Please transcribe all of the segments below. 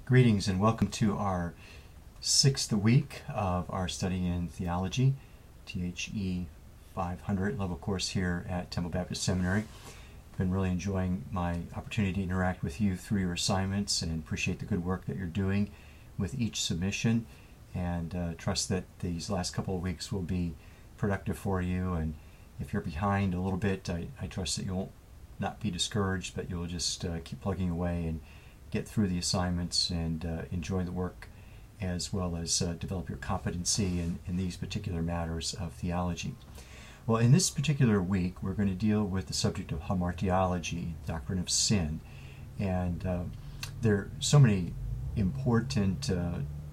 Greetings and welcome to our sixth week of our study in theology, THE 500 level course here at Temple Baptist Seminary. I've been really enjoying my opportunity to interact with you through your assignments and appreciate the good work that you're doing with each submission, and trust that these last couple of weeks will be productive for you. And if you're behind a little bit, I trust that you'll not be discouraged, but you'll just keep plugging away and get through the assignments and enjoy the work, as well as develop your competency in these particular matters of theology. Well, in this particular week, we're going to deal with the subject of hamartiology, doctrine of sin. And there are so many important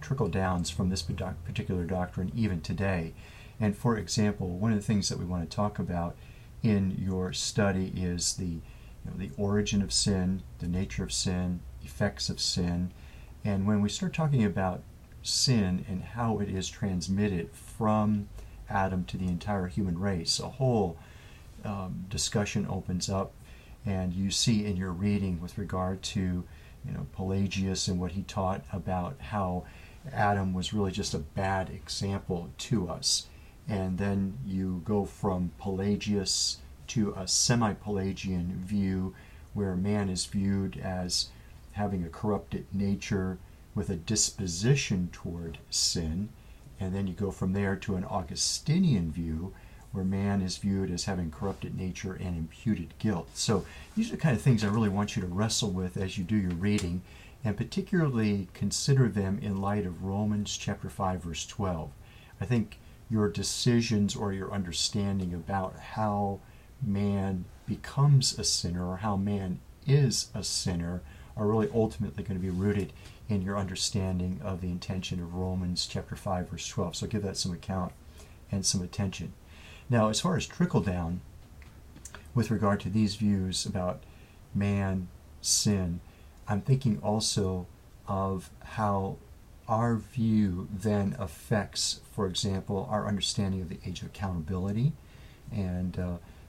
trickle downs from this particular doctrine even today. And for example, one of the things that we want to talk about in your study is the origin of sin, the nature of sin, effects of sin. And when we start talking about sin and how it is transmitted from Adam to the entire human race, a whole discussion opens up. And you see in your reading with regard to Pelagius and what he taught about how Adam was really just a bad example to us. And then you go from Pelagius to a semi-Pelagian view where man is viewed as having a corrupted nature with a disposition toward sin. And then you go from there to an Augustinian view where man is viewed as having corrupted nature and imputed guilt. So these are the kind of things I really want you to wrestle with as you do your reading, and particularly consider them in light of Romans chapter 5 verse 12. I think your decisions or your understanding about how man becomes a sinner or how man is a sinner are really ultimately going to be rooted in your understanding of the intention of Romans chapter 5 verse 12. So give that some account and some attention. Now, as far as trickle down with regard to these views about man, sin, I'm thinking also of how our view then affects, for example, our understanding of the age of accountability. And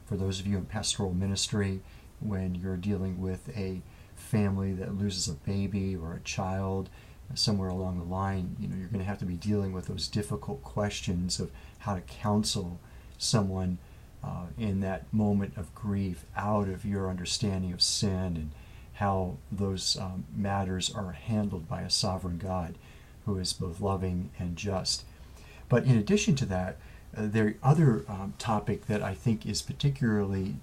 for those of you in pastoral ministry, when you're dealing with a family that loses a baby or a child somewhere along the line, you're going to have to be dealing with those difficult questions of how to counsel someone in that moment of grief out of your understanding of sin, and how those matters are handled by a sovereign God who is both loving and just. But in addition to that, the other topic that I think is particularly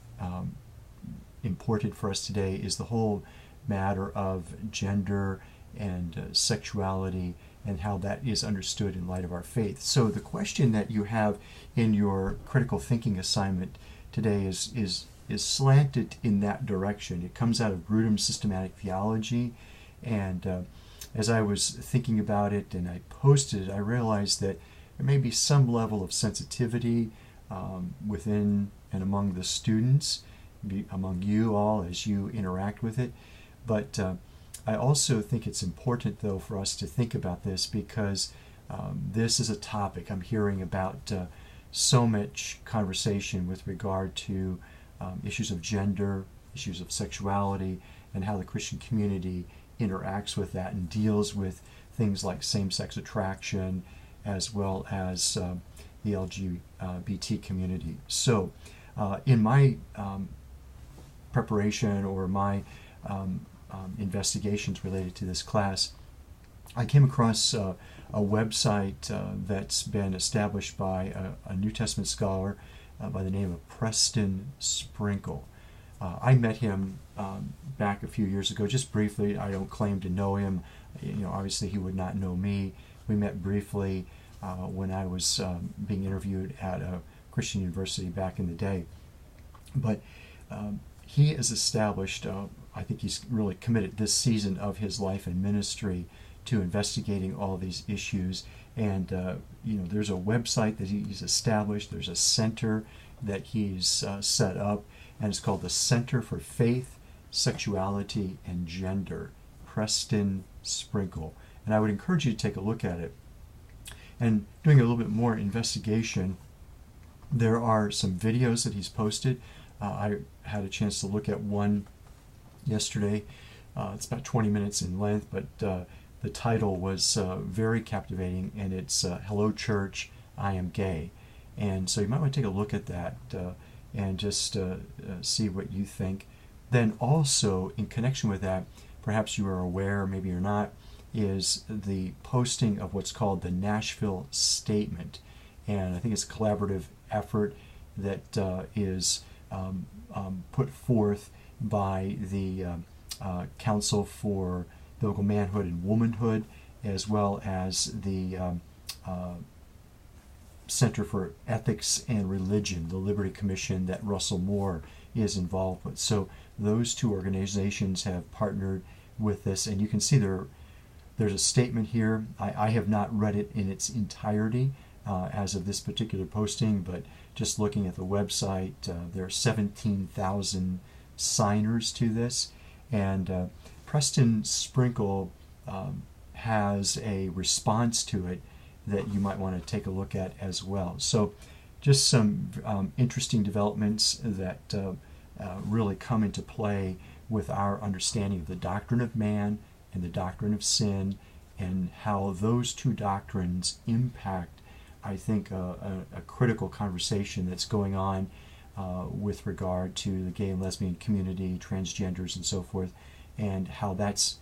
important for us today is the whole matter of gender and sexuality, and how that is understood in light of our faith. So the question that you have in your critical thinking assignment today is slanted in that direction. It comes out of Grudem's systematic theology, and as I was thinking about it and I posted it, I realized that there may be some level of sensitivity within and among the students, among you all as you interact with it. But I also think it's important, though, for us to think about this, because this is a topic I'm hearing about so much conversation with regard to issues of gender, issues of sexuality, and how the Christian community interacts with that and deals with things like same-sex attraction, as well as the LGBT community. So in my preparation or my investigations related to this class, I came across a website that's been established by a New Testament scholar by the name of Preston Sprinkle. I met him back a few years ago, just briefly. I don't claim to know him. Obviously he would not know me. We met briefly when I was being interviewed at a Christian university back in the day. But he has established, I think he's really committed this season of his life and ministry to investigating all these issues. And there's a website that he's established. There's a center that he's set up, and it's called the Center for Faith, Sexuality, and Gender, Preston Sprinkle. And I would encourage you to take a look at it. And doing a little bit more investigation, there are some videos that he's posted. I had a chance to look at one yesterday. It's about 20 minutes in length, but the title was very captivating, and it's Hello Church, I Am Gay. And so you might want to take a look at that and just see what you think. Then also, in connection with that, perhaps you are aware, maybe you're not, is the posting of what's called the Nashville Statement. And I think it's a collaborative effort that is put forth by the Council for Biblical Manhood and Womanhood, as well as the Center for Ethics and Religion, the Liberty Commission that Russell Moore is involved with. So those two organizations have partnered with this, and you can see there's a statement here. I have not read it in its entirety as of this particular posting, but just looking at the website, there are 17,000 signers to this, and Preston Sprinkle has a response to it that you might want to take a look at as well. So just some interesting developments that really come into play with our understanding of the doctrine of man and the doctrine of sin, and how those two doctrines impact, I think, a critical conversation that's going on with regard to the gay and lesbian community, transgenders, and so forth, and how that's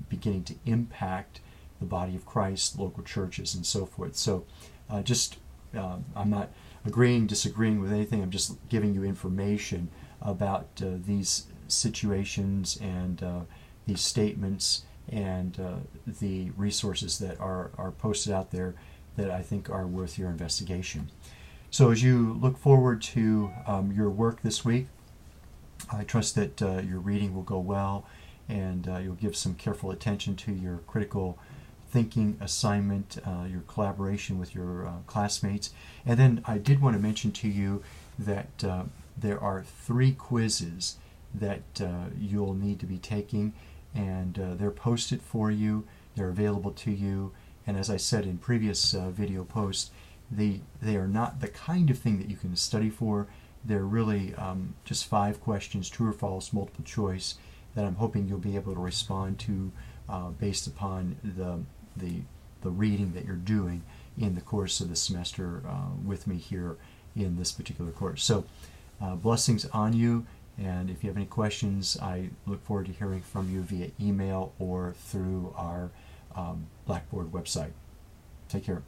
beginning to impact the body of Christ, local churches, and so forth. So I'm not agreeing, disagreeing with anything. I'm just giving you information about these situations and these statements and the resources that are posted out there that I think are worth your investigation. So as you look forward to your work this week, I trust that your reading will go well, and you'll give some careful attention to your critical thinking assignment, your collaboration with your classmates. And then I did want to mention to you that there are 3 quizzes that you'll need to be taking, and they're posted for you. They're available to you. And as I said in previous video posts, they are not the kind of thing that you can study for. They're really just 5 questions, true or false, multiple choice, that I'm hoping you'll be able to respond to based upon the reading that you're doing in the course of the semester with me here in this particular course. So blessings on you, and if you have any questions, I look forward to hearing from you via email or through our Blackboard website. Take care.